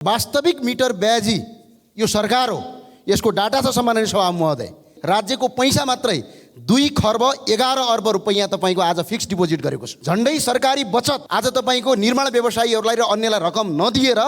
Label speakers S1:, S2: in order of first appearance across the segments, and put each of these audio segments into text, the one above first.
S1: वास्तविक मिटर ब्याजी यो सरकार हो, यसको डाटा छ सम्माननीय सभा महोदय। राज्यको पैसा मात्रै 2 खर्ब 11 अर्ब रुपैयाँ तपाईँको आज फिक्स डिपोजिट गरेको छ। झन्डै सरकारी बचत आज तपाईँको निर्माण व्यवसायीहरूलाई र अन्यलाई रकम नदिएर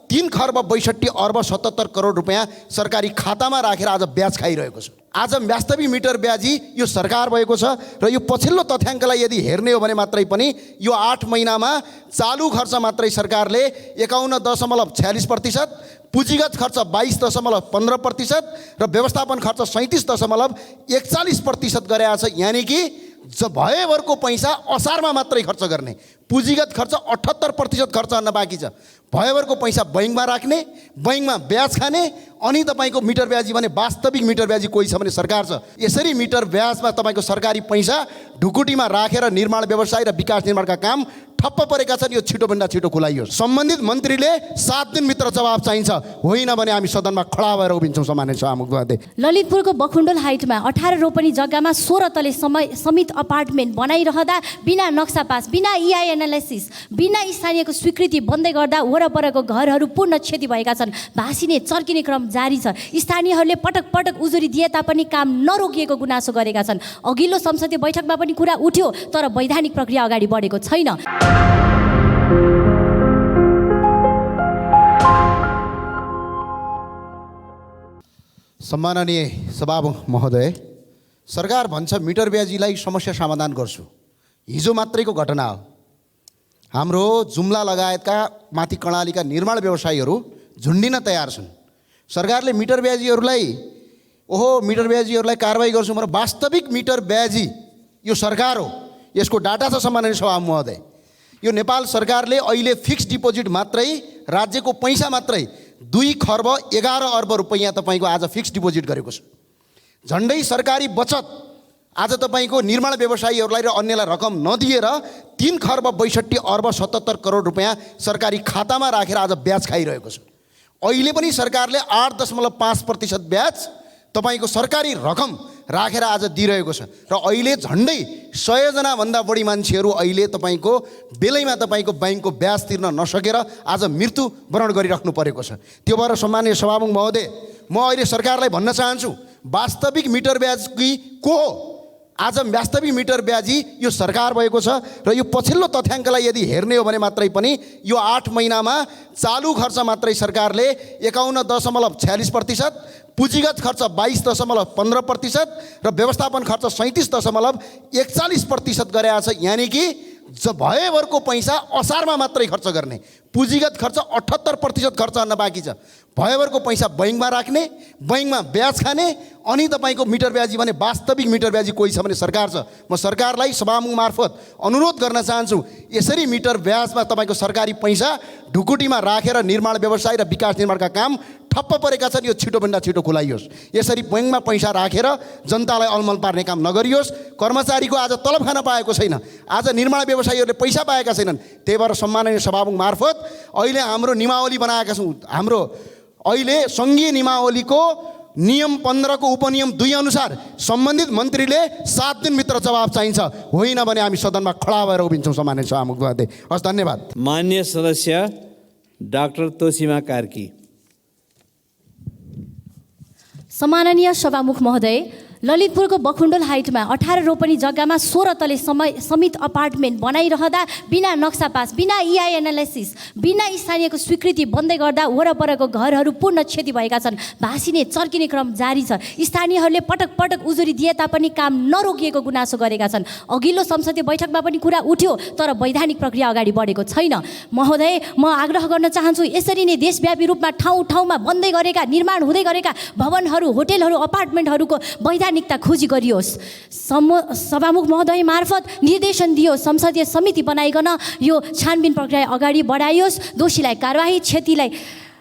S1: 3 खर्ब 62 अर्ब 77 करोड रुपैयाँ सरकारी खातामा राखेर आज ब्याज खाइरहेको छ। आज वास्तविक मिटर ब्याजी यो सरकार भएको छ र यो पछिल्लो तथ्याङ्कलाई यदि हेर्ने हो भने मात्रै पनि यो 8 महिनामा चालु खर्च मात्रै सरकारले 51.46%, पुँजीगत खर्च 22.15% र व्यवस्थापन खर्च 37.41% गरेको छ। यानि कि भएभरको पैसा असारमा मात्रै खर्च गर्ने, पुँजीगत खर्च 78% खर्च गर्न बाँकी छ। भएभरको पैसा बैङ्कमा राख्ने, बैङ्कमा ब्याज खाने, अनि तपाईँको मिटर ब्याजी भने वास्तविक मिटर ब्याजी कोही छ भने सरकार छ। यसरी मिटर ब्याजमा तपाईँको सरकारी पैसा ढुकुटीमा राखेर निर्माण व्यवसाय र विकास निर्माणका काम ठप्प परेका छन्। यो छिटोभन्दा छिटो खुलाइयोस्। सम्बन्धित मन्त्रीले 7 दिनभित्र जवाब चाहिन्छ, होइन भने हामी सदनमा खडा भएर उभिन्छौँ। सम्माननीय सभामुख।
S2: ललितपुरको बखुण्डोल हाइटमा 18 रोपनी जग्गामा 16 तले समित अपार्टमेन्ट बनाइरहँदा बिना नक्सा पास, बिना EI एनालाइसिस, बिना स्थानीयको स्वीकृति बन्दै गर्दा वरपरको घरहरू पूर्ण क्षति भएका छन्। भासिने चर्किने क्रम जारी छ। स्थानीयहरूले पटक पटक उजुरी दिए तापनि काम नरोकिएको गुनासो गरेका छन्। अघिल्लो संसदीय बैठकमा पनि कुरा उठ्यो, तर वैधानिक प्रक्रिया अगाडि बढेको छैन।
S1: सम्माननीय सभामुख महोदय, सरकार भन्छ मिटर ब्याजीलाई समस्या समाधान गर्छु। हिजो मात्रैको घटना हो। हाम्रो जुम्ला लगायतका माथि कर्णालीका निर्माण व्यवसायीहरू झुन्डिन तयार छन्। सरकारले मिटर ब्याजीहरूलाई कारवाही गर्छु भनेर वास्तविक मिटर ब्याजी यो सरकार हो, यसको डाटा छ सम्माननीय सभा महोदय। यो नेपाल सरकारले अहिले फिक्स डिपोजिट मात्रै, राज्यको पैसा मात्रै 2 खर्ब 11 अर्ब रुपैयाँ तपाईँको आज फिक्स डिपोजिट गरेको छ। झन्डै सरकारी बचत आज तपाईँको निर्माण व्यवसायीहरूलाई र अन्यलाई रकम नदिएर 3 खर्ब 62 अर्ब 77 करोड रुपैयाँ सरकारी खातामा राखेर आज ब्याज खाइरहेको छ। अहिले पनि सरकारले 8.5% ब्याज तपाईँको सरकारी रकम राखेर आज दिइरहेको छ। र अहिले झन्डै 100 जनाभन्दा बढी मान्छेहरू अहिले तपाईँको बेलैमा तपाईँको ब्याङ्कको ब्याज तिर्न नसकेर आज मृत्युवरण गरिराख्नु परेको छ। त्यो भएर सम्माननीय सभामुख महोदय, म अहिले सरकारलाई भन्न चाहन्छु, वास्तविक मिटर ब्याजी को हो? आज वास्तविक मिटर ब्याजी यो सरकार भएको छ र यो पछिल्लो तथ्याङ्कलाई यदि हेर्ने हो भने मात्रै पनि यो 8 महिनामा चालु खर्च मात्रै सरकारले 51.46%, पुँजीगत खर्च 22.15% र व्यवस्थापन खर्च 37.41% गरेको छ। यानि कि भएभरको पैसा असारमा मात्रै खर्च गर्ने, पुँजीगत खर्च 78% खर्च गर्न बाँकी छ। भएभरको पैसा बैङ्कमा राख्ने, बैङ्कमा ब्याज खाने, अनि तपाईँको मिटर ब्याजी भने वास्तविक मिटर ब्याजी कोही छ भने सरकार छ। म सरकारलाई सभामुख मार्फत अनुरोध गर्न चाहन्छु, यसरी मिटर ब्याजमा तपाईँको सरकारी पैसा ढुकुटीमा राखेर निर्माण व्यवसाय र विकास निर्माणका काम ठप्प परेका छन्। यो छिटोभन्दा छिटो खुलाइयोस्। यसरी बैङ्कमा पैसा राखेर जनतालाई अलमल पार्ने काम नगरियोस्। कर्मचारीको आज तलब खान पाएको छैन, आज निर्माण व्यवसायीहरूले पैसा पाएका छैनन्। त्यही भएर सम्माननीय सभामुख मार्फत अहिले हाम्रो नियमावली बनाएका छौँ। हाम्रो अहिले सङ्घीय नियमावलीको नियम 15 को उपनियम 2 अनुसार सम्बन्धित मन्त्रीले 7 दिनभित्र जवाब चाहिन्छ, होइन भने हामी सदनमा खडा भएर उभिन्छौँ। सम्माननीय सभामुख। हस्, धन्यवाद।
S3: मान्य सदस्य डाक्टर तोसीमा कार्की।
S2: सम्माननीय सभामुख महोदय, ललितपुरको बखुण्डोल हाइटमा 18 रोपनी जग्गामा 16 तले समित अपार्टमेन्ट बनाइरहँदा बिना नक्सा पास, बिना EI एनालाइसिस, बिना स्थानीयको स्वीकृति बन्दै गर्दा वरपरको घरहरू पूर्ण क्षति भएका छन्। भासिने चर्किने क्रम जारी छ। स्थानीयहरूले पटक पटक उजुरी दिए तापनि काम नरोकिएको गुनासो गरेका छन्। अघिल्लो संसदीय बैठकमा पनि कुरा उठ्यो, तर वैधानिक प्रक्रिया अगाडि बढेको छैन। महोदय, म आग्रह गर्न चाहन्छु, यसरी नै देशव्यापी रूपमा ठाउँ ठाउँमा बन्दै गरेका, निर्माण हुँदै गरेका भवनहरू, होटेलहरू, अपार्टमेन्टहरूको वैधानिकता खोजी गरियोस्। सभामुख महोदय मार्फत निर्देशन दियोस्, संसदीय समिति बनाइकन यो छानबिन प्रक्रिया अगाडि बढाइयोस्। दोषीलाई कारवाही,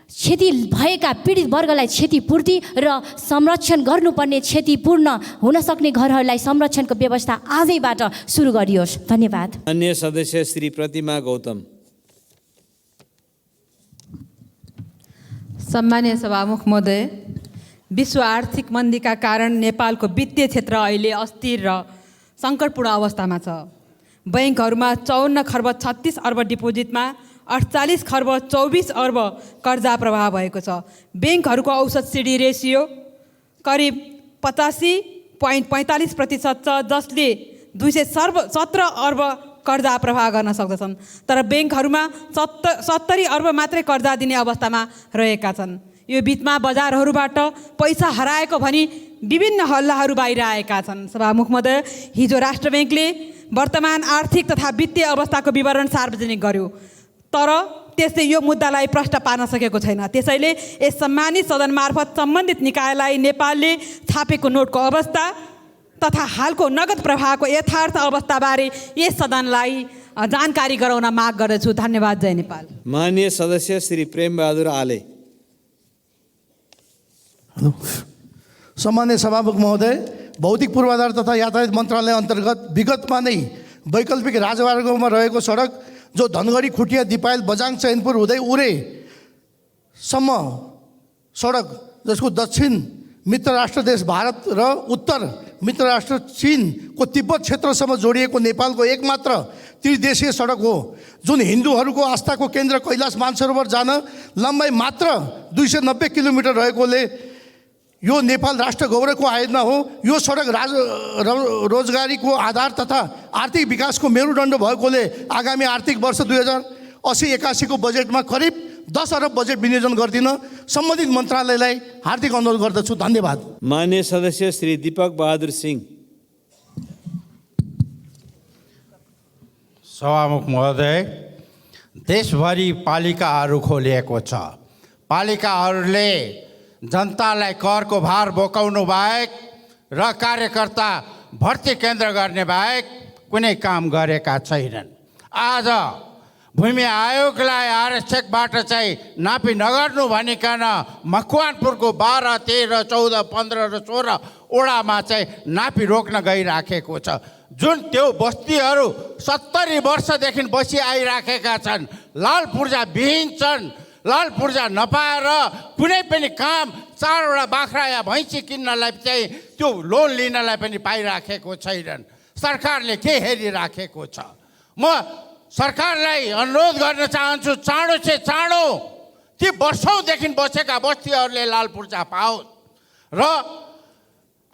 S2: क्षति भएका पीडित वर्गलाई क्षतिपूर्ति र संरक्षण गर्नुपर्ने, क्षतिपूर्ण हुन सक्ने घरहरूलाई संरक्षणको व्यवस्था आजैबाट सुरु गरियोस्। धन्यवाद।
S3: अन्य सदस्य श्री प्रतिमा गौतम।
S4: सम्मानीय सभामुख महोदय, विश्व आर्थिक मन्दीका कारण नेपालको वित्तीय क्षेत्र अहिले अस्थिर र सङ्कटपूर्ण अवस्थामा छ। बैङ्कहरूमा 54 खर्ब 36 अर्ब डिपोजिटमा 48 खर्ब 24 अर्ब कर्जा प्रवाह भएको छ। ब्याङ्कहरूको औसत सिडी रेसियो करिब 85.45% छ, जसले 217 अर्ब कर्जा प्रवाह गर्न सक्दछन्। तर ब्याङ्कहरूमा 70 अर्ब मात्रै कर्जा दिने अवस्थामा रहेका छन्। यो बिचमा बजारहरूबाट पैसा हराएको भनी विभिन्न हल्लाहरू बाहिर आएका छन्। सभामुख महोदय, हिजो राष्ट्र ब्याङ्कले वर्तमान आर्थिक तथा वित्तीय अवस्थाको विवरण सार्वजनिक गर्यो, तर त्यसले यो मुद्दालाई प्रश्न पार्न सकेको छैन। त्यसैले यस सम्मानित सदन मार्फत सम्बन्धित निकायलाई नेपालले छापेको नोटको अवस्था तथा हालको नगद प्रवाहको यथार्थ अवस्थाबारे यस सदनलाई जानकारी गराउन माग गर्दछु। धन्यवाद। जय नेपाल।
S3: माननीय सदस्य श्री प्रेमबहादुर आले।
S5: सम्मान्य सभामुख महोदय, भौतिक पूर्वाधार तथा यातायात मन्त्रालय अन्तर्गत विगतमा नै वैकल्पिक राजमार्गमा रहेको सडक जो धनगढी खुटिया दिपायल बजाङ चैनपुर हुँदै उरेसम्म सडक, जसको दक्षिण मित्र राष्ट्र देश भारत र उत्तर मित्र राष्ट्र चीनको तिब्बत क्षेत्रसम्म जोडिएको नेपालको एकमात्र त्रिदेशीय सडक हो, जुन हिन्दूहरूको आस्थाको केन्द्र कैलाश मानसरोवर जान लम्बाइ मात्र 290 किलोमिटर रहेकोले यो नेपाल राष्ट्र गौरवको आयोजना हो। यो सडक रोजगारीको आधार तथा आर्थिक विकासको मेरुदण्ड भएकोले आगामी आर्थिक वर्ष 2080-81 को बजेटमा करिब 10 अरब बजेट विनियोजन गरिदिन सम्बन्धित मन्त्रालयलाई हार्दिक अनुरोध गर्दछु। धन्यवाद।
S3: माननीय सदस्य श्री दीपक बहादुर सिंह।
S6: सभामुख महोदय, देशभरि पालिकाहरू खोलिएको छ। पालिकाहरूले जनतालाई करको भार बोकाउनु बाहेक र कार्यकर्ता भर्ती केन्द्र गर्ने बाहेक कुनै काम गरेका छैनन्। आज भूमि आयोगलाई आरक्षकबाट चाहिँ नापी नगर्नु भनिकन मकवानपुरको 12, 13, 14, 15 र 16 वडामा चाहिँ नापी रोक्न गइराखेको छ, जुन त्यो बस्तीहरू 70 वर्षदेखि बसी आइराखेका छन्। लाल पूर्जा विहीन छन्। लाल पूर्जा नपाएर कुनै पनि काम 4 वटा बाख्रा या भैँसी किन्नलाई चाहिँ त्यो लोन लिनलाई पनि पाइराखेको छैनन्। सरकारले के हेरिराखेको छ? म सरकारलाई अनुरोध गर्न चाहन्छु, चाँडो से चाँडो ती वर्षौँदेखि बसेका बस्तीहरूले लाल पूर्जा पाओस् र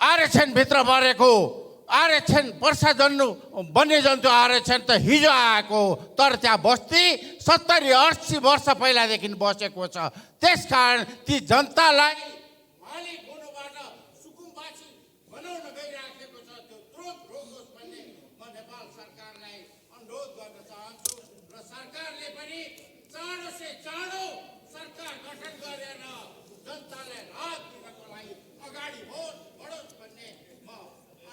S6: आरक्षणभित्र परेको आरक्षण वन्यजन्तु आरक्षण त हिजो आएको, तर त्यहाँ बस्ती 70-80 वर्ष पहिलादेखि बसेको छ। त्यसकारण ती जनतालाई मालिक हुनुबाट सुकुम्बासी बनाउन गइराखेको छ, त्यो तुरन्त रोकोस् भन्ने म नेपाल सरकारलाई अनुरोध गर्न चाहन्छु र सरकारले पनि चाँडो से चाँडो सरकार गठन गरेर जनतालाई राहत दिनको लागि अगाडि बढोस् भन्ने म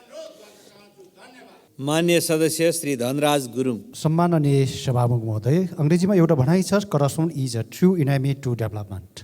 S6: अनुरोध गर्न चाहन्छु। धन्यवाद।
S3: माननीय सदस्य श्री धनराज गुरुङ।
S7: सम्माननीय सभामुख महोदय, अङ्ग्रेजीमा एउटा भनाइ छ, corruption is a true enemy to development.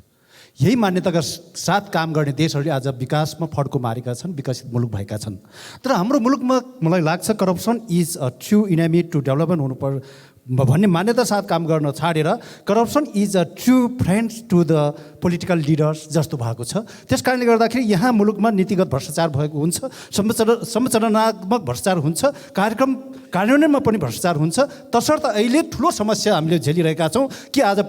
S7: यही मान्यताका साथ काम गर्ने देशहरूले आज विकासमा फड्को मारेका छन्, विकसित मुलुक भएका छन्। तर हाम्रो मुलुकमा मलाई लाग्छ corruption is a true enemy to development हुनुपर्छ भन्ने मान्यता साथ काम गर्न छाडेर corruption is a true friends to the political leaders जस्तो भएको छ। त्यस कारणले गर्दाखेरि यहाँ मुलुकमा नीतिगत भ्रष्टाचार भएको हुन्छ, संरचनात्मक भ्रष्टाचार हुन्छ, कार्यक्रम कार्यान्वयनमा पनि भ्रष्टाचार हुन्छ। तसर्थ अहिले ठुलो समस्या हामीले झेलिरहेका छौँ कि आज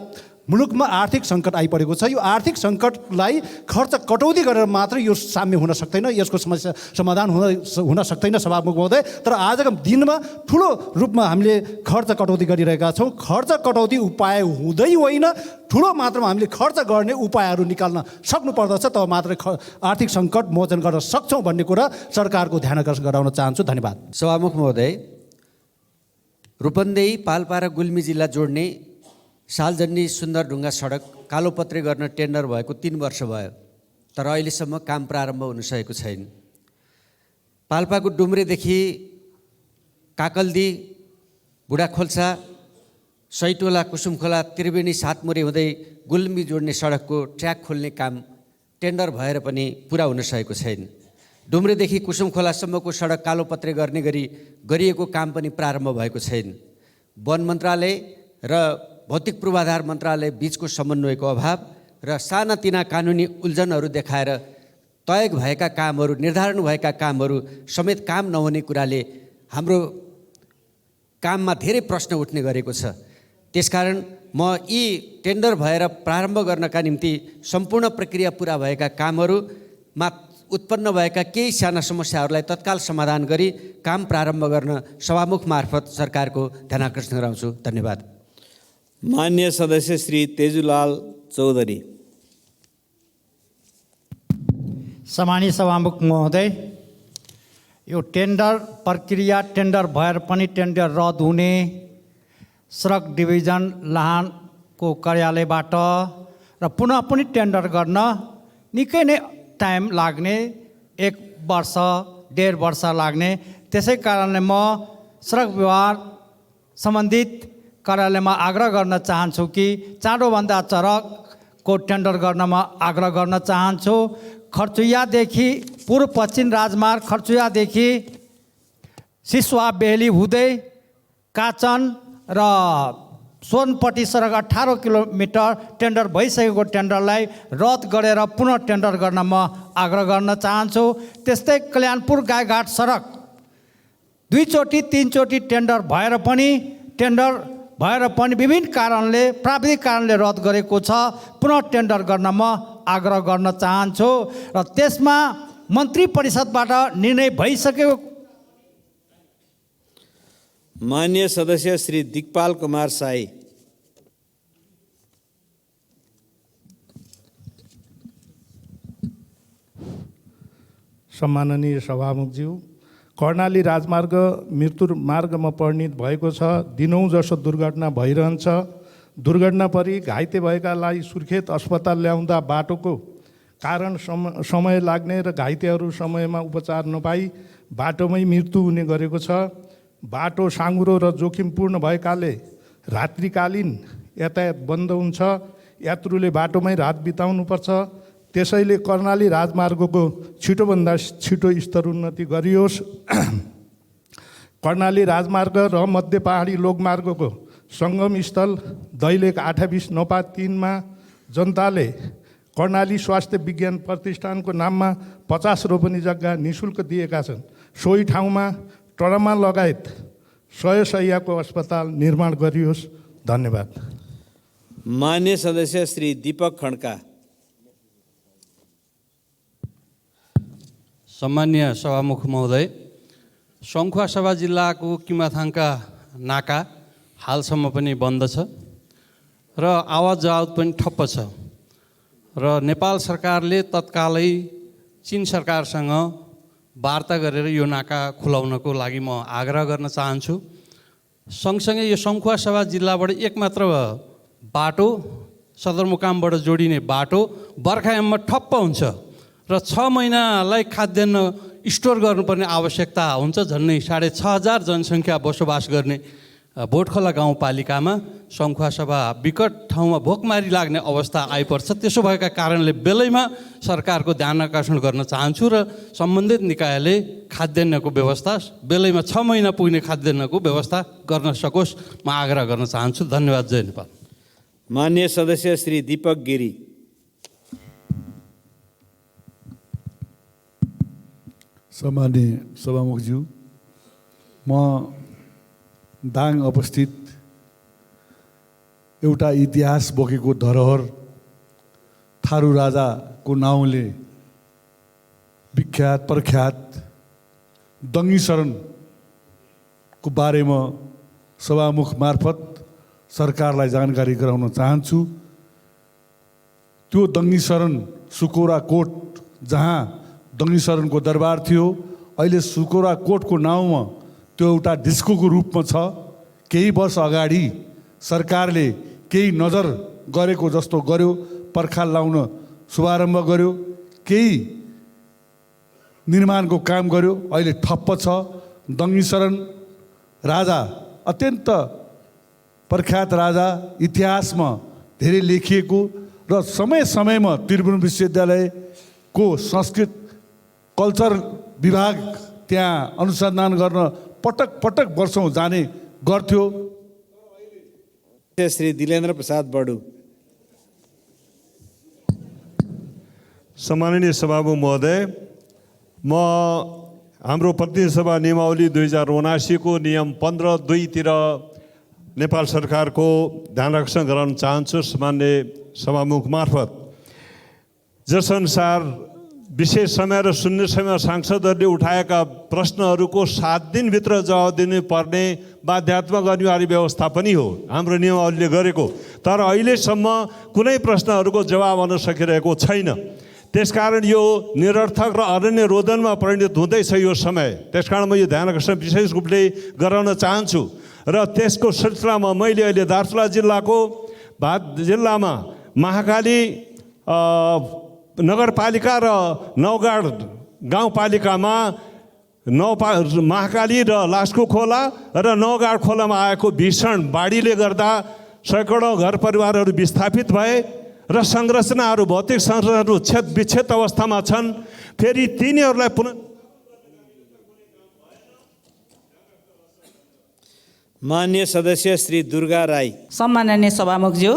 S7: मुलुकमा आर्थिक सङ्कट आइपरेको छ। यो आर्थिक सङ्कटलाई खर्च कटौती गरेर मात्र यो साम्य हुन सक्दैन, यसको समस्या समाधान हुन सक्दैन सभामुख महोदय। तर आजको दिनमा ठुलो रूपमा हामीले खर्च कटौती गरिरहेका छौँ। खर्च कटौती उपाय हुँदै होइन, ठुलो मात्रामा हामीले खर्च गर्ने उपायहरू निकाल्न सक्नुपर्दछ, तब मात्र आर्थिक सङ्कट मोचन गर्न सक्छौँ भन्ने कुरा सरकारको ध्यान आकर्षण गराउन चाहन्छु। धन्यवाद।
S8: सभामुख महोदय, रूपन्देही, पाल्पा र गुल्मी जिल्ला जोड्ने सालजन्नी सुन्दरढुङ्गा सडक कालोपत्रे गर्न टेन्डर भएको 3 वर्ष भयो, तर अहिलेसम्म काम प्रारम्भ हुन सकेको छैन। पाल्पाको डुम्रेदेखि काकल्दी, बुढाखोल्सा, सैटोला, कुसुमखोला, त्रिवेणी, सातमुरे हुँदै गुल्मी जोड्ने सडकको ट्र्याक खोल्ने काम टेन्डर भएर पनि पुरा हुन सकेको छैन। डुम्रेदेखि कुसुमखोलासम्मको सडक कालोपत्रे गर्ने गरी गरिएको काम पनि प्रारम्भ भएको छैन। वन मन्त्रालय र भौतिक पूर्वाधार मन्त्रालय बीचको समन्वयको अभाव र सानातिना कानुनी उल्झनहरू देखाएर तय भएका कामहरू, निर्धारण भएका कामहरू समेत काम नहुने कुराले हाम्रो काममा धेरै प्रश्न उठ्ने गरेको छ। त्यसकारण म यी टेन्डर भएर प्रारम्भ गर्नका निम्ति सम्पूर्ण प्रक्रिया पुरा भएका कामहरूमा उत्पन्न भएका केही साना समस्याहरूलाई तत्काल समाधान गरी काम प्रारम्भ गर्न सभामुख मार्फत सरकारको ध्यानाकर्षण गराउँछु। धन्यवाद।
S3: मान्य सदस्य श्री तेजुलाल चौधरी।
S6: सम्मानित सभामुख महोदय, यो टेन्डर प्रक्रिया टेन्डर भएर पनि टेन्डर रद्द हुने, सडक डिभिजन लाहानको कार्यालयबाट र पुनः पनि टेन्डर गर्न निकै नै टाइम लाग्ने, 1 वर्ष 1.5 वर्ष लाग्ने। त्यसै कारणले म सडक व्यवहार सम्बन्धित कार्यालयमा आग्रह गर्न चाहन्छु कि चाँडोभन्दा सडकको टेन्डर गर्न म आग्रह गर्न चाहन्छु। खर्चुयादेखि पूर्व पश्चिम राजमार्ग खर्चुयादेखि सिसवा बेहली हुँदै काचन र सोनपट्टि सडक 18 किलोमिटर टेन्डर भइसकेको टेन्डरलाई रद्द गरेर पुनः टेन्डर गर्न म आग्रह गर्न चाहन्छु। त्यस्तै कल्याणपुर गाईघाट सडक 2 चोटि 3 चोटि टेन्डर भएर पनि विभिन्न कारणले प्राविधिक कारणले रद्द गरेको छ। पुनः टेन्डर गर्न म आग्रह गर्न चाहन्छु र त्यसमा मन्त्री परिषदबाट निर्णय भइसक्यो।
S3: मान्य सदस्य श्री दिकपाल कुमार साई।
S9: सम्माननीय सभामुखज्यू, कर्णाली राजमार्ग मृत्यु मार्गमा परिणत भएको छ। दिनौँ जसो दुर्घटना भइरहन्छ। दुर्घटना परि घाइते भएकालाई सुर्खेत अस्पताल ल्याउँदा बाटोको कारण समय लाग्ने र घाइतेहरू समयमा उपचार नपाई बाटोमै मृत्यु हुने गरेको छ। बाटो साँघुरो र जोखिमपूर्ण भएकाले रात्रिकालीन यातायात बन्द हुन्छ। यात्रुले बाटोमै रात बिताउनुपर्छ। त्यसैले कर्णाली राजमार्गको छिटोभन्दा छिटो स्तर उन्नति गरियोस्। कर्णाली राजमार्ग र मध्य पहाडी लोकमार्गको सङ्गम स्थल दैलेख 28/9/3 मा जनताले कर्णाली स्वास्थ्य विज्ञान प्रतिष्ठानको नाममा 50 रोपनी जग्गा निःशुल्क दिएका छन्। सोही ठाउँमा ट्रमा लगायत 100 शय्याको अस्पताल निर्माण गरियोस्। धन्यवाद।
S3: मान्य सदस्य श्री दीपक खड्का।
S10: सम्मान्य सभामुख महोदय, सङ्खुवासभा जिल्लाको किमाथाङका नाका हालसम्म पनि बन्द छ र आवाज जवाब पनि ठप्प छ र नेपाल सरकारले तत्कालै चीन सरकारसँग वार्ता गरेर यो नाका खुलाउनको लागि म आग्रह गर्न चाहन्छु। सँगसँगै यो सङ्खुवासभा जिल्लाबाट एक मात्र बाटो सदरमुकामबाट जोडिने बाटो बर्खायाममा ठप्प हुन्छ र 6 महिनालाई खाद्यान्न स्टोर गर्नुपर्ने आवश्यकता हुन्छ। झन्डै 6,500 जनसङ्ख्या बसोबास गर्ने भोटखोला गाउँपालिकामा सङ्खुवासभा विकट ठाउँमा भोकमारी लाग्ने अवस्था आइपर्छ। त्यसो भएका कारणले बेलैमा सरकारको ध्यान आकर्षण गर्न चाहन्छु र सम्बन्धित निकायले खाद्यान्नको व्यवस्था बेलैमा 6 महिना पुग्ने खाद्यान्नको व्यवस्था गर्न सकोस् म आग्रह गर्न चाहन्छु। धन्यवाद। जय नेपाल।
S3: मान्य सदस्य श्री दीपक गिरी।
S11: सम्माननीय सभामुखज्यू, म दाङ अवस्थित एउटा इतिहास बोकेको धरोहर थारू राजाको नाउँले विख्यात प्रख्यात दङ्गी शरणको बारेमा सभामुख मार्फत सरकारलाई जानकारी गराउन चाहन्छु। त्यो दङ्गी शरण सुकोरा कोट, जहाँ दङ्गी शरणको दरबार थियो, अहिले सुकोरा कोटको नाउँमा त्यो एउटा डिस्कोको रूपमा छ। केही वर्ष अगाडि सरकारले केही नजर गरेको जस्तो गर्यो, पर्खाल लाउन शुभारम्भ गर्यो, केही निर्माणको काम गर्यो, अहिले ठप्प छ। दङ्गी शरण राजा अत्यन्त प्रख्यात राजा, इतिहासमा धेरै लेखिएको र समय समयमा त्रिभुवन विश्वविद्यालयको संस्कृत कल्चर विभाग त्यहाँ अनुसन्धान गर्न पटक पटक वर्षौँ जाने गर्थ्यो।
S3: श्री दिलेन्द्र प्रसाद बडु।
S12: सम्माननीय सभामुख महोदय, म हाम्रो प्रतिनिधि सभा नियमावली 2079 को नियम 15(2) तिर नेपाल सरकारको ध्यान आकर्षण गराउन चाहन्छु सामान्य सभामुख मार्फत। जसअनुसार विशेष समय र शून्य समयमा सांसदहरूले उठाएका प्रश्नहरूको 7 दिनभित्र जवाब दिनुपर्ने बाध्यात्मक अनिवार्य व्यवस्था पनि हो हाम्रो नियमावलीले गरेको। तर अहिलेसम्म कुनै प्रश्नहरूको जवाब आउन सकिरहेको छैन। त्यसकारण यो निरर्थक र अरण्य रोदनमा परिणत हुँदैछ यो समय। त्यसकारण म यो ध्यान आकर्षण विशेष रूपले गराउन चाहन्छु। र त्यसको सिलसिलामा मैले अहिले दार्चुला जिल्लामा महाकाली नगरपालिका र नौगाड गाउँपालिकामा महाकाली र लास्कु खोला र नौगाड खोलामा आएको भीषण बाढीले गर्दा सैकडौँ घर परिवारहरू विस्थापित भए र संरचनाहरू भौतिक संरचनाहरू विच्छेद अवस्थामा छन्। फेरि तिनीहरूलाई पुनः
S3: मान्य सदस्य श्री दुर्गा राई।
S13: सम्माननीय सभामुखज्यू,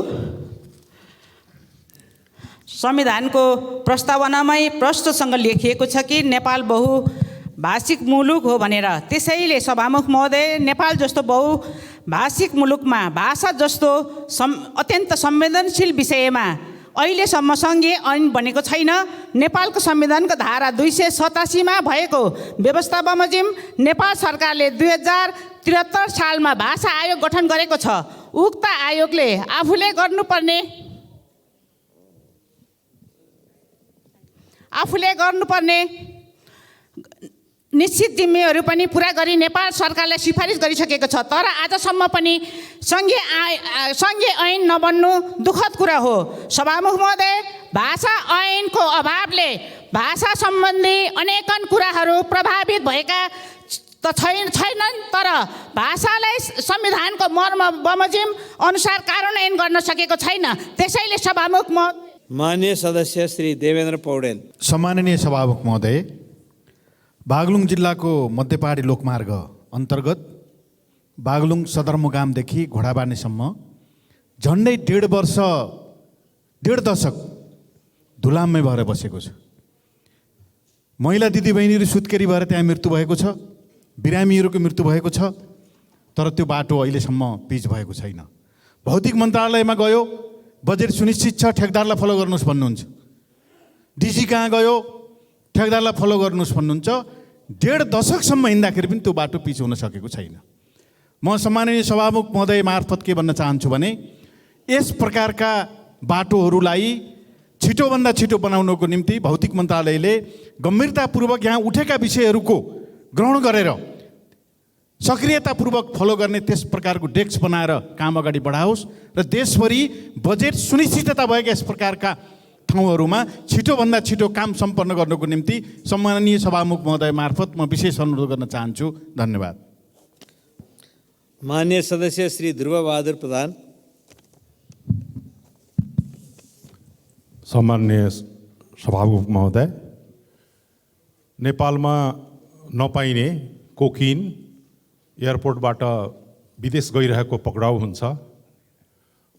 S13: संविधानको प्रस्तावनामै प्रष्टसँग लेखिएको छ कि नेपाल बहुभाषिक मुलुक हो भनेर। त्यसैले सभामुख महोदय, नेपाल जस्तो बहुभाषिक मुलुकमा भाषा जस्तो अत्यन्त संवेदनशील विषयमा अहिलेसम्म सङ्घीय ऐन बनेको छैन। नेपालको संविधानको धारा 287 भएको व्यवस्था बमोजिम नेपाल सरकारले 2073 सालमा भाषा आयोग गठन गरेको छ। उक्त आयोगले आफूले गर्नुपर्ने निश्चित जिम्मेहरू पनि पुरा गरी नेपाल सरकारलाई सिफारिस गरिसकेको छ। तर आजसम्म पनि सङ्घीय ऐन नबन्नु दुःखद कुरा हो। सभामुख महोदय, भाषा ऐनको अभावले भाषा सम्बन्धी अनेकन कुराहरू प्रभावित भएका त छैनन्, तर भाषालाई संविधानको मर्म बमोजिम अनुसार कार्यान्वयन गर्न सकेको छैन। त्यसैले सभामुख
S3: मान्य सदस्य श्री देवेन्द्र पौडेल।
S14: सम्माननीय सभामुख महोदय, बागलुङ जिल्लाको मध्यपहाडी लोकमार्ग अन्तर्गत बागलुङ सदरमुकामदेखि घोडाबानीसम्म झन्डै 1.5 दशक धुलाममै भएर बसेको छ। महिला दिदीबहिनीहरू सुत्केरी भएर त्यहाँ मृत्यु भएको छ, बिरामीहरूको मृत्यु भएको छ। तर त्यो बाटो अहिलेसम्म पिच भएको छैन। भौतिक मन्त्रालयमा गयो, बजेट सुनिश्चित छ, ठेकदारलाई फलो गर्नुहोस् भन्नुहुन्छ। डिजी कहाँ गयो, ठेकदारलाई फलो गर्नुहोस् भन्नुहुन्छ। 1.5 दशकसम्म हिँड्दाखेरि पनि त्यो बाटो पिच हुन सकेको छैन। म सम्माननीय सभामुख महोदय मार्फत के भन्न चाहन्छु भने, यस प्रकारका बाटोहरूलाई छिटोभन्दा छिटो बनाउनको निम्ति भौतिक मन्त्रालयले गम्भीरतापूर्वक यहाँ उठेका विषयहरूको ग्रहण गरेर सक्रियतापूर्वक फलो गर्ने त्यस प्रकारको डेस्क बनाएर काम अगाडि बढाओस् र देशभरि बजेट सुनिश्चितता भएका यस प्रकारका ठाउँहरूमा छिटोभन्दा छिटो काम सम्पन्न गर्नको निम्ति सम्माननीय सभामुख महोदय मार्फत म विशेष अनुरोध गर्न चाहन्छु। धन्यवाद।
S3: मान्य सदस्य श्री ध्रुवबहादुर प्रधान।
S15: सम्माननीय सभामुख महोदय, नेपालमा नपाइने कोकिन एयरपोर्टबाट विदेश गइरहेको पक्राउ हुन्छ।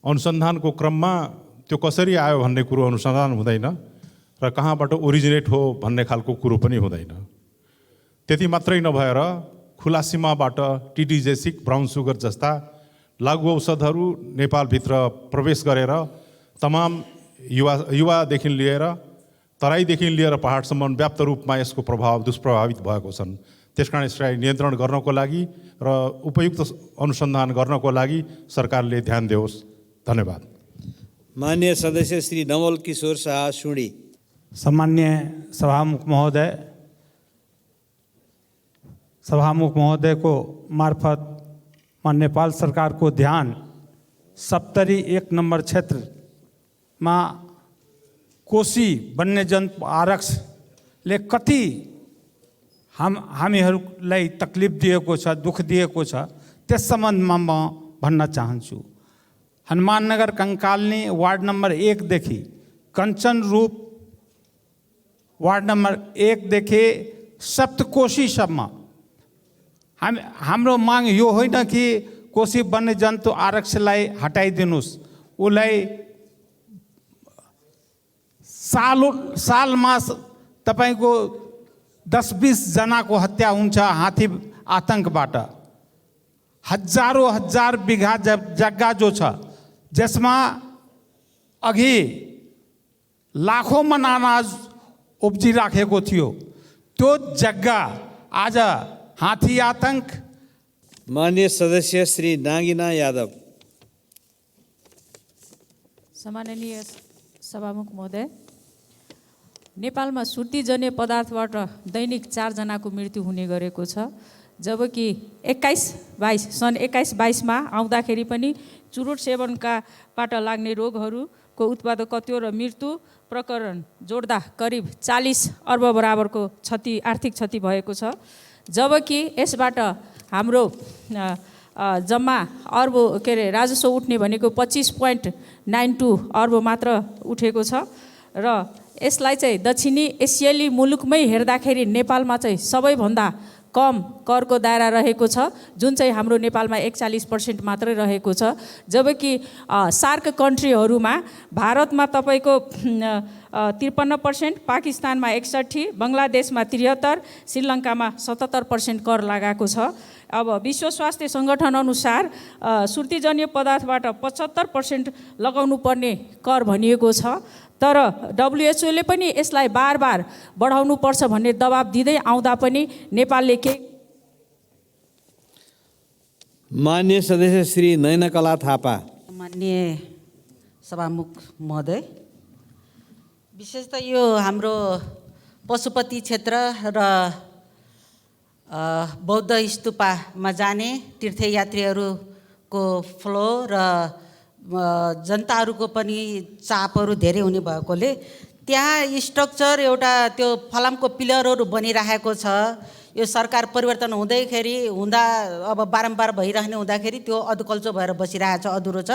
S15: अनुसन्धानको क्रममा त्यो कसरी आयो भन्ने कुरो अनुसन्धान हुँदैन र कहाँबाट ओरिजिनेट हो भन्ने खालको कुरो पनि हुँदैन। त्यति मात्रै नभएर खुला सीमाबाट टिडिजेसिक, ब्राउन सुगर जस्ता लागु औषधहरू नेपालभित्र प्रवेश गरेर तमाम युवादेखि लिएर तराईदेखि लिएर पहाडसम्म व्याप्त रूपमा यसको दुष्प्रभावित भएको छन्। त्यसकारण यसलाई नियन्त्रण गर्नको लागि र उपयुक्त अनुसन्धान गर्नको लागि सरकारले ध्यान दियोस्। धन्यवाद।
S3: मान्य सदस्य श्री नवल किशोर शाह सुडी।
S16: सम्मान्य सभामुख महोदय को मार्फत म नेपाल सरकार को ध्यान सप्तरी 1 नंबर क्षेत्र में कोशी वन्यजन्तु आरक्षले कति हामीहरूलाई तकलिफ दिएको छ, दुख दिएको छ, त्यस सम्बन्धमा म भन्न चाहन्छु। हनुमाननगर कंकालनी वार्ड नंबर 1 देखि कंचन रूप वार्ड नंबर 1 देखि सप्तकोशीसम्म हाम्रो माग यो होइन कि कोशी वन्यजन्तु आरक्षलाई हटाइदिनुहोस्, उसलाई सालमा तपाईको 10-20 जनाको हत्या हुन्छ हात्ती आतंकबाट। हजारौँ हजार बिघा जग्गा जो छ जसमा अघि लाखौँ मन अनाज उब्जिराखेको थियो त्यो जग्गा आज हात्ती आतंक।
S3: माननीय सदस्य श्री नागिना यादव।
S17: सम्माननीय सभामुख महोदय, नेपालमा सुर्तीजन्य पदार्थबाट दैनिक 4 जनाको मृत्यु हुने गरेको छ, जबकि 21-22 सन् 21-22 आउँदाखेरि पनि चुरोट सेवनकाबाट लाग्ने रोगहरूको उत्पादकत्व र मृत्यु प्रकरण जोड्दा करिब 40 अर्ब बराबरको आर्थिक क्षति भएको छ, जबकि यसबाट हाम्रो जम्मा अर्ब राजस्व उठ्ने भनेको 25.92 अर्ब मात्र उठेको छ र यसलाई चाहिँ दक्षिणी एसियाली मुलुकमै हेर्दाखेरि नेपालमा चाहिँ सबैभन्दा कम करको दायरा रहेको छ, जुन चाहिँ हाम्रो नेपालमा 41% मात्रै रहेको छ, जबकि सार्क कन्ट्रीहरूमा भारतमा तपाईँको 53%, पाकिस्तानमा 61%, बङ्गलादेशमा 73%, श्रीलङ्कामा 77% कर लगाएको छ। अब विश्व स्वास्थ्य सङ्गठन अनुसार सुर्तीजन्य पदार्थबाट 75% लगाउनु पर्ने कर भनिएको छ, तर WHO ले पनि यसलाई बार बढाउनु पर्छ भन्ने दबाब दिँदै आउँदा पनि नेपालले के।
S3: माननीय सदस्य श्री नयनाकला थापा।
S13: माननीय सभामुख महोदय, विशेष त यो हाम्रो पशुपति क्षेत्र र बौद्ध स्तूपमा जाने तीर्थयात्रीहरूको फ्लो र जनताहरूको पनि चापहरू धेरै हुने भएकोले त्यहाँ स्ट्रक्चर एउटा त्यो फलामको पिलरहरू बनिरहेको छ। यो सरकार परिवर्तन हुँदा अब बारम्बार भइरहने हुँदाखेरि त्यो अधकल्चो भएर बसिरहेको छ, अधुरो छ।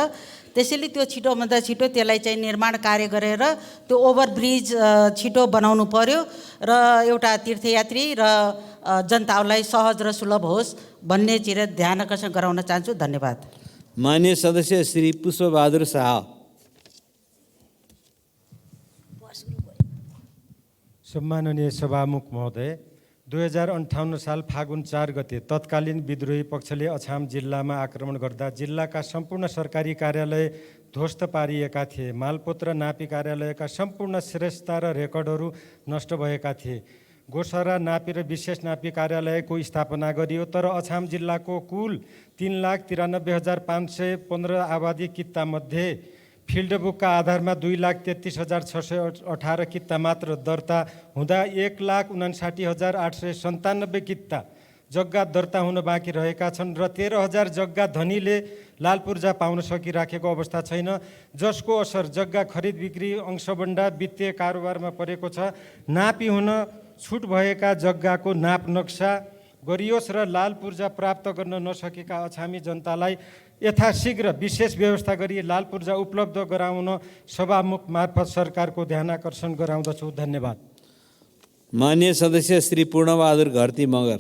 S13: त्यसैले त्यो छिटोभन्दा छिटो त्यसलाई चाहिँ निर्माण कार्य गरेर त्यो ओभरब्रिज छिटो बनाउनु पर्यो र एउटा तीर्थयात्री र जनतालाई सहज र सुलभ होस् भन्ने चिर ध्यान आकर्षण गराउन चाहन्छु। धन्यवाद।
S3: माननीय सदस्य श्री पुष्पबहादुर शाह।
S18: सम्माननीय सभामुख महोदय, 2058 साल फागुन 4 गते तत्कालीन विद्रोही पक्षले अछाम जिल्लामा आक्रमण गर्दा जिल्लाका सम्पूर्ण सरकारी कार्यालय ध्वस्त पारिएका थिए। मालपोत र नापी कार्यालयका सम्पूर्ण श्रेष्ठता र रेकर्डहरू नष्ट भएका थिए। गोसरा नापी र विशेष नापी कार्यालयको स्थापना गरियो, तर अछाम जिल्लाको कुल 3,93,515 आबादी कित्तामध्ये फिल्ड बुकका आधारमा 2,33,618 कित्ता मात्र दर्ता हुँदा 1,59,897 कित्ता जग्गा दर्ता हुन बाँकी रहेका छन् र 13,000 जग्गा धनीले लाल पूर्जा पाउन सकिराखेको अवस्था छैन, जसको असर जग्गा खरिद बिक्री अंशबन्डा वित्तीय कारोबारमा परेको छ। नापी हुन छुट भएका जग्गाको नाप नक्सा गरियोस् र लाल पूर्जा प्राप्त गर्न नसकेका अछामी जनतालाई यथाशीघ्र विशेष व्यवस्था गरी लाल पूर्जा उपलब्ध गराउन सभामुख मार्फत सरकारको ध्यान आकर्षण गराउँदछु। धन्यवाद।
S3: माननीय सदस्य श्री पूर्णबहादुर घरती मगर।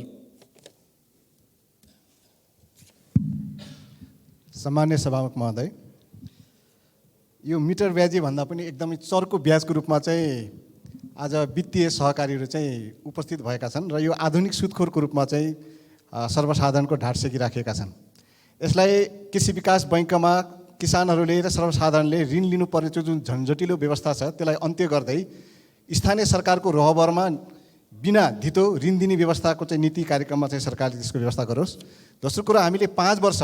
S19: सम्मान्य सभामुख महोदय, यो मिटर ब्याजी भन्दा पनि एकदमै चर्को ब्याजको रूपमा चाहिँ आज वित्तीय सहकारीहरू चाहिँ उपस्थित भएका छन् र यो आधुनिक सुदखोरको रूपमा चाहिँ सर्वसाधारणको ढाड सेकिराखेका छन्। यसलाई कृषि विकास बैङ्कमा किसानहरूले र सर्वसाधारणले ऋण लिनुपर्ने जुन झन्झटिलो व्यवस्था छ त्यसलाई अन्त्य गर्दै स्थानीय सरकारको रहबरमा बिना धितो ऋण दिने व्यवस्थाको चाहिँ नीति कार्यक्रममा चाहिँ सरकारले त्यसको व्यवस्था गरोस्। दोस्रो कुरा, हामीले 5 वर्ष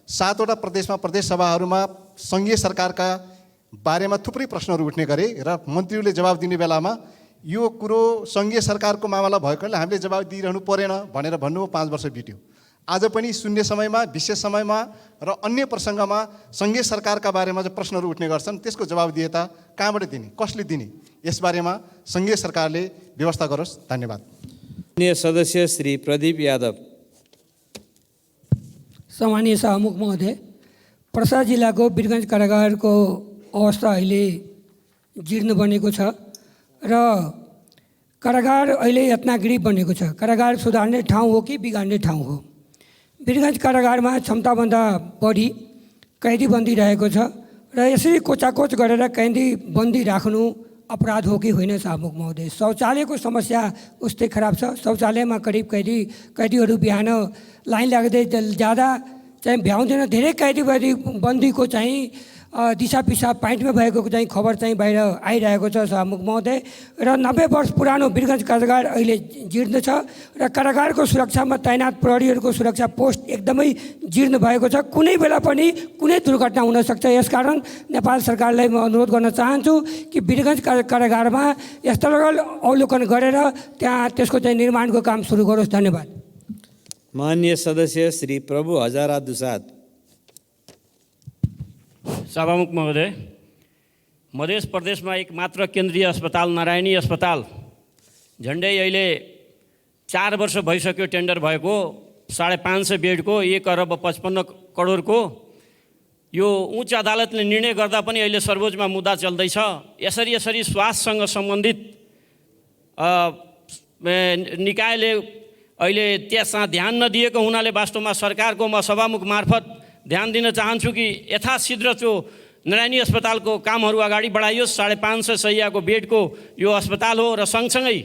S19: 7वटा प्रदेशमा प्रदेश सभाहरूमा सङ्घीय सरकारका बारेमा थुप्रै प्रश्नहरू उठ्ने गरे र मन्त्रीहरूले जवाब दिने बेलामा यो कुरो सङ्घीय सरकारको मामला भएकोले हामीले जवाब दिइरहनु परेन भनेर भन्नुभयो। 5 वर्ष बित्यो। आज पनि शून्य समयमा, विशेष समयमा र अन्य प्रसङ्गमा सङ्घीय सरकारका बारेमा जो प्रश्नहरू उठ्ने गर्छन् त्यसको जवाबदिहिता कहाँबाट दिने, कसले दिने, यसबारेमा सङ्घीय सरकारले व्यवस्था गरोस्। धन्यवाद।
S3: माननीय सदस्य श्री प्रदीप यादव।
S20: सम्मानीय सभामुख महोदय, पर्सा जिल्लाको वीरगञ्ज कारागारको अवस्था अहिले जीर्ण बनेको छ र कारागार अहिले यत्नागिरी बनेको छ। कारागार सुधार्ने ठाउँ हो कि बिगार्ने ठाउँ हो? वीरगञ्ज कारागारमा क्षमताभन्दा बढी कैदी बन्दी रहेको छ र यसरी कोचाकोच गरेर कैदी बन्दी राख्नु अपराध हो कि होइन सभामुख महोदय? शौचालयको समस्या उस्तै खराब छ। शौचालयमा करिब कैदीहरू बिहान लाइन लाग्दै जाँदा चाहिँ भ्याउँदैन। धेरै कैदी बन्दीको चाहिँ दिशा पिसाब पाइन्टमा भएको चाहिँ खबर चाहिँ बाहिर आइरहेको छ सभामुख महोदय। र 90 वर्ष पुरानो वीरगञ्ज कारागार अहिले जीर्ण छ र कारागारको सुरक्षामा तैनात प्रहरीहरूको सुरक्षा पोस्ट एकदमै जीर्ण भएको छ। कुनै बेला पनि कुनै दुर्घटना हुनसक्छ। यसकारण नेपाल सरकारलाई म अनुरोध गर्न चाहन्छु कि वीरगञ्ज कारागारमा स्थल अवलोकन गरेर त्यहाँ त्यसको चाहिँ निर्माणको काम सुरु गरोस्। धन्यवाद।
S3: माननीय सदस्य श्री प्रभु हजारा दुसाद।
S21: सभामुख महोदय, मध्य प्रदेशमा एक मात्र केन्द्रीय अस्पताल नारायणी अस्पताल झन्डै अहिले 4 वर्ष भइसक्यो टेन्डर भएको, 550 बेडको 1,55 करोडको। यो उच्च अदालतले निर्णय गर्दा पनि अहिले सर्वोच्चमा मुद्दा चल्दैछ। यसरी स्वास्थ्यसँग सम्बन्धित निकायले अहिले त्यसमा ध्यान नदिएको हुनाले वास्तवमा सरकारको म सभामुख मार्फत ध्यान दिन चाहन्छु कि यथाशीघ्र त्यो नारायणी अस्पतालको कामहरू अगाडि बढाइयोस्। 550 शैय्याको बेडको यो अस्पताल हो। र सँगसँगै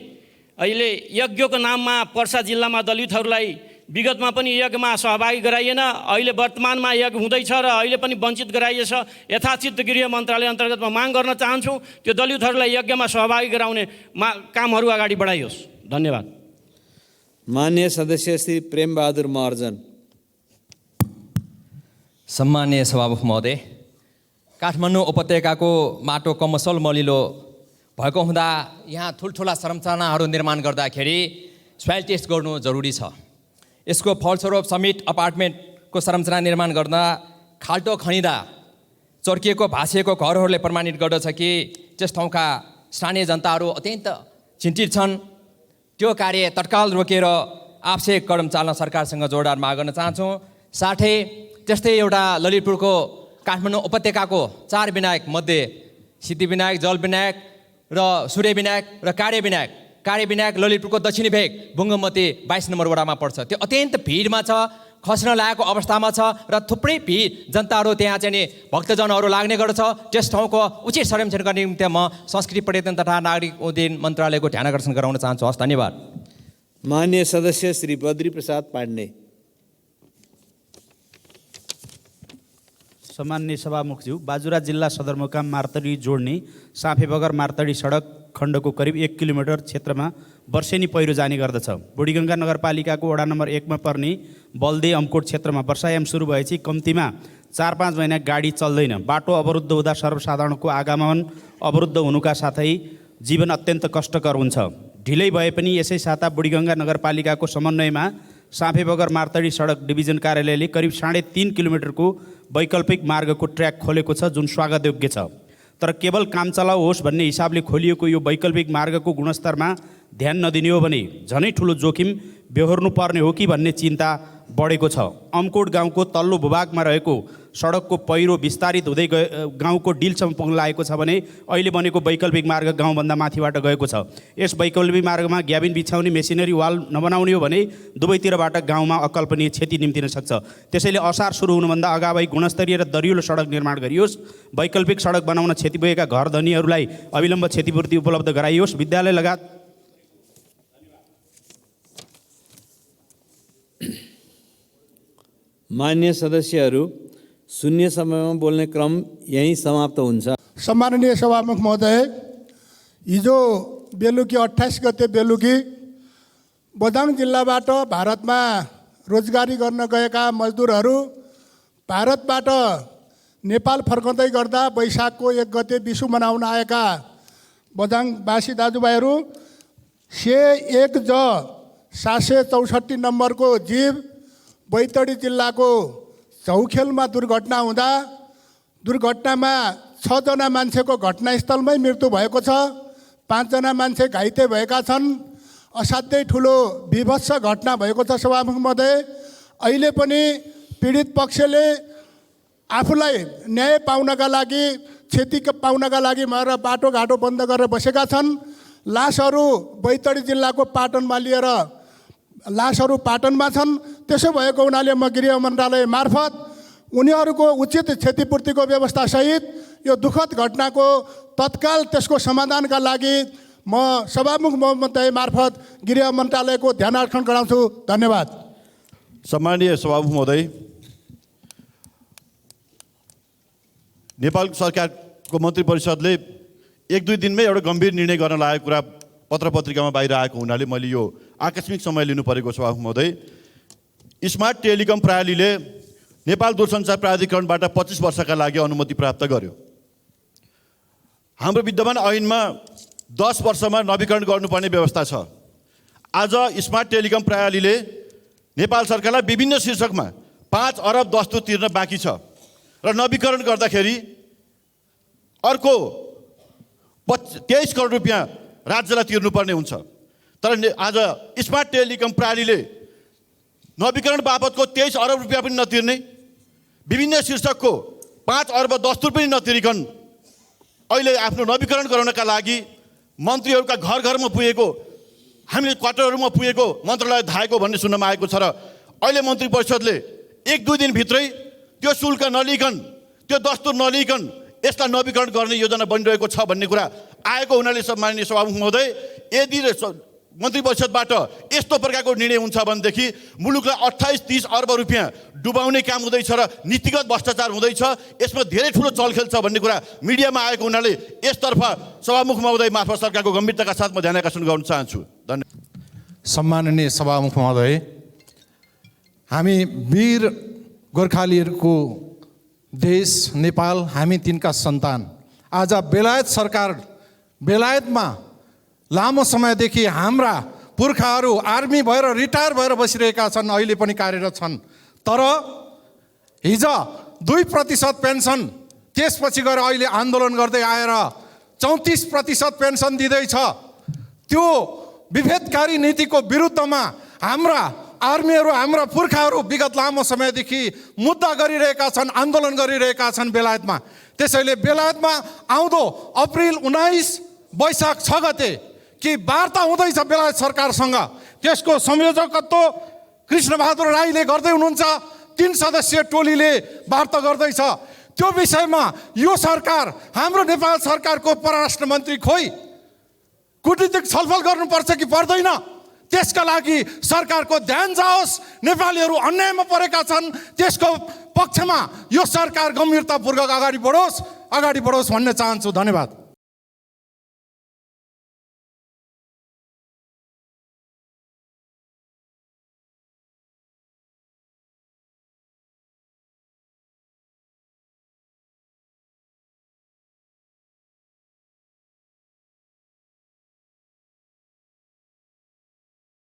S21: अहिले यज्ञको नाममा पर्सा जिल्लामा दलितहरूलाई विगतमा पनि यज्ञमा सहभागी गराइएन, अहिले वर्तमानमा यज्ञ हुँदैछ र अहिले पनि वञ्चित गराइएछ। यथाचित गृह मन्त्रालय अन्तर्गतमा माग गर्न चाहन्छु त्यो दलितहरूलाई यज्ञमा सहभागी गराउने कामहरू अगाडि बढाइयोस्। धन्यवाद।
S3: माननीय सदस्य श्री प्रेमबहादुर महर्जन।
S22: सम्माननीय सभामुख महोदय, काठमाडौँ उपत्यकाको माटो कमसल मलिलो भएको हुँदा यहाँ ठुल्ठुला संरचनाहरू निर्माण गर्दाखेरि सोइल टेस्ट गर्नु जरुरी छ। यसको फलस्वरूप समिट अपार्टमेन्टको संरचना निर्माण गर्दा खाल्टो खनिँदा चर्किएको भाँसिएको घरहरूले प्रमाणित गर्दछ कि त्यस ठाउँका स्थानीय जनताहरू अत्यन्त चिन्तित छन्। त्यो कार्य तत्काल रोकेर आवश्यक कदम चाल्न सरकारसँग जोडदार माग गर्न चाहन्छौँ। साथै त्यस्तै एउटा ललितपुरको काठमाडौँ उपत्यकाको 4 विनायक मध्ये सिद्धिविनायक, जलविनायक र सूर्यविनायक र कार्यविनायक ललितपुरको दक्षिणी भेग बुङ्गमती 22 नम्बर वडामा पर्छ। त्यो अत्यन्त भिडमा छ, खस्न लागेको अवस्थामा छ र थुप्रै भिड जनताहरू त्यहाँ चाहिँ नि भक्तजनहरू लाग्ने गर्छ। त्यस ठाउँको उचित संरक्षण गर्ने निम्ति म संस्कृति पर्यटन तथा नागरिक उड्डयन मन्त्रालयको ध्यान आकर्षण गराउन चाहन्छु। हस्, धन्यवाद।
S3: माननीय सदस्य श्री बद्री प्रसाद पाण्डे।
S23: सम्माननीय सभामुखज्यू, बाजुरा जिल्ला सदरमुकाम मार्तडी जोड्ने साँफेबगर मार्तडी सडक खण्डको करिब 1 किलोमिटर क्षेत्रमा वर्षेनी पहिरो जाने गर्दछ। बुढीगङ्गा नगरपालिकाको वडा नम्बर 1 मा पर्ने बल्दे अमकोट क्षेत्रमा वर्षायाम सुरु भएपछि कम्तीमा 4-5 महिना गाडी चल्दैन। बाटो अवरुद्ध हुँदा सर्वसाधारणको आगमन अवरुद्ध हुनुका साथै जीवन अत्यन्त कष्टकर हुन्छ। ढिलै भए पनि यसै साता बुढीगङ्गा नगरपालिकाको समन्वयमा साँफेबगर मार्तडी सडक डिभिजन कार्यालयले करिब 3.5 किलोमिटरको वैकल्पिक मार्गको ट्र्याक खोलेको छ, जुन स्वागतयोग्य छ। तर केवल काम चलाउ होस् भन्ने हिसाबले खोलिएको यो वैकल्पिक मार्गको गुणस्तरमा ध्यान नदिने हो भने झनै ठुलो जोखिम बेहोर्नु पर्ने हो कि भन्ने चिन्ता बढेको छ। अमकोट गाउँको तल्लो भूभागमा रहेको सडकको पहिरो विस्तारित हुँदै गाउँको डिलसम्म पुग्न लागेको छ भने अहिले बनेको वैकल्पिक मार्ग गाउँभन्दा माथिबाट गएको छ। यस वैकल्पिक मार्गमा ग्याबिन बिछाउने मेसिनरी वाल नबनाउने हो भने दुवैतिरबाट गाउँमा अकल्पनीय क्षति निम्तिन सक्छ। त्यसैले असार सुरु हुनुभन्दा अगावै गुणस्तरीय र दरिलो सडक निर्माण गरियोस्। वैकल्पिक सडक बनाउन क्षति पुगेका घर धनीहरूलाई अविलम्ब क्षतिपूर्ति उपलब्ध गराइयोस्। विद्यालय लगायत
S3: मान्य सदस्यहरू, शून्य समयमा बोल्ने क्रम यहीँ समाप्त हुन्छ।
S24: सम्माननीय सभामुख महोदय, हिजो बेलुकी 28 गते बेलुकी बदाङ जिल्लाबाट भारतमा रोजगारी गर्न गएका मजदुरहरू भारतबाट नेपाल फर्कँदै गर्दा वैशाखको 1 गते विशु मनाउन आएका बदाङवासी दाजुभाइहरू 101-764 नम्बरको जीव बैतडी जिल्लाको चौखेलमा दुर्घटना हुँदा दुर्घटनामा 6 जना मान्छेको घटनास्थलमै मृत्यु भएको छ। 5 जना मान्छे घाइते भएका छन्। असाध्यै ठुलो विभत्स घटना भएको छ। सभामुख महोदय, अहिले पनि पीडित पक्षले आफूलाई न्याय पाउनका लागि, क्षति पाउनका लागि भनेर बाटोघाटो बन्द गरेर बसेका छन्। लासहरू बैतडी जिल्लाको पाटनमा लिएर लासहरू पाटनमा छन्। त्यसो भएको हुनाले म गृह मन्त्रालय मार्फत उनीहरूको उचित क्षतिपूर्तिको व्यवस्थासहित यो दुःखद घटनाको तत्काल त्यसको समाधानका लागि म सभामुख महोदय मार्फत गृह मन्त्रालयको ध्यान आकर्षण गराउँछु। धन्यवाद।
S25: सम्माननीय सभामुख महोदय,
S1: नेपाल सरकारको मन्त्री परिषदले 1-2 दिनमै एउटा गम्भीर निर्णय गर्न लागेको कुरा पत्र पत्रिकामा बाहिर आएको हुनाले मैले यो आकस्मिक समय लिनु परेको छ महोदय। स्मार्ट टेलिकम प्रणालीले नेपाल दूरसञ्चार प्राधिकरणबाट 25 वर्षका लागि अनुमति प्राप्त गर्यो। हाम्रो विद्यमान ऐनमा 10 वर्षमा नवीकरण गर्नुपर्ने व्यवस्था छ। आज स्मार्ट टेलिकम प्रणालीले नेपाल सरकारलाई विभिन्न शीर्षकमा 5 अरब दस्तुर तिर्न बाँकी छ र नवीकरण गर्दाखेरि अर्को 23 करोड रुपियाँ राज्यलाई तिर्नुपर्ने हुन्छ। तर आज स्मार्ट टेलिकम प्रणालीले नवीकरण बापतको 23 अरब रुपियाँ पनि नतिर्ने, विभिन्न शीर्षकको 5 अर्ब दस्तुर पनि नतिरिकन अहिले आफ्नो नवीकरण गराउनका लागि मन्त्रीहरूका घर घरमा पुगेको, हामीले क्वार्टरहरूमा पुगेको मन्त्रालय धाएको भन्ने सुन्नमा आएको छ। र अहिले मन्त्री परिषदले 1-2 दिनभित्रै त्यो शुल्क नलिकन, त्यो दस्तुर नलिकन यसलाई नवीकरण गर्ने योजना बनिरहेको छ भन्ने कुरा आएको हुनाले माननीय सभामुख महोदय, यदि मन्त्री परिषदबाट यस्तो प्रकारको निर्णय हुन्छ भनेदेखि मुलुकलाई 28-30 अर्ब रुपियाँ डुबाउने काम हुँदैछ र नीतिगत भ्रष्टाचार हुँदैछ। यसमा धेरै ठुलो चलखेल छ भन्ने कुरा मिडियामा आएको हुनाले यसतर्फ सभामुख महोदय मार्फत सरकारको गम्भीरताका साथ म ध्यान आकर्षण गर्न चाहन्छु। धन्यवाद।
S6: सम्माननीय सभामुख महोदय, हामी वीर गोर्खालीहरूको देश नेपाल, हामी तिनका सन्तान। आज बेलायतमा लामो समयदेखि हाम्रा पुर्खाहरू आर्मी भएर रिटायर भएर बसिरहेका छन्, अहिले पनि कार्यरत छन्। तर हिजो 2% पेन्सन, त्यसपछि गएर अहिले आन्दोलन गर्दै आएर 34% पेन्सन दिँदैछ। त्यो विभेदकारी नीतिको विरुद्धमा हाम्रा आर्मीहरू, हाम्रा पुर्खाहरू विगत लामो समयदेखि मुद्दा गरिरहेका छन्, आन्दोलन गरिरहेका छन् बेलायतमा। त्यसैले बेलायतमा आउँदो अप्रिल 19 वैशाख 6 गते कि वार्ता हुँदैछ बेलायत सरकारसँग, त्यसको संयोजकत्व कृष्णबहादुर राईले गर्दै हुनुहुन्छ। 3 सदस्यीय टोलीले वार्ता गर्दैछ। त्यो विषयमा यो सरकार, हाम्रो नेपाल सरकारको परराष्ट्र मन्त्री खोइ कुटनीतिक छलफल गर्नुपर्छ कि पर्दैन, त्यसका लागि सरकारको ध्यान जाओस्। नेपालीहरू अन्यायमा परेका छन्, त्यसको पक्षमा यो सरकार गम्भीरतापूर्वक अगाडि बढोस् भन्ने चाहन्छु। धन्यवाद।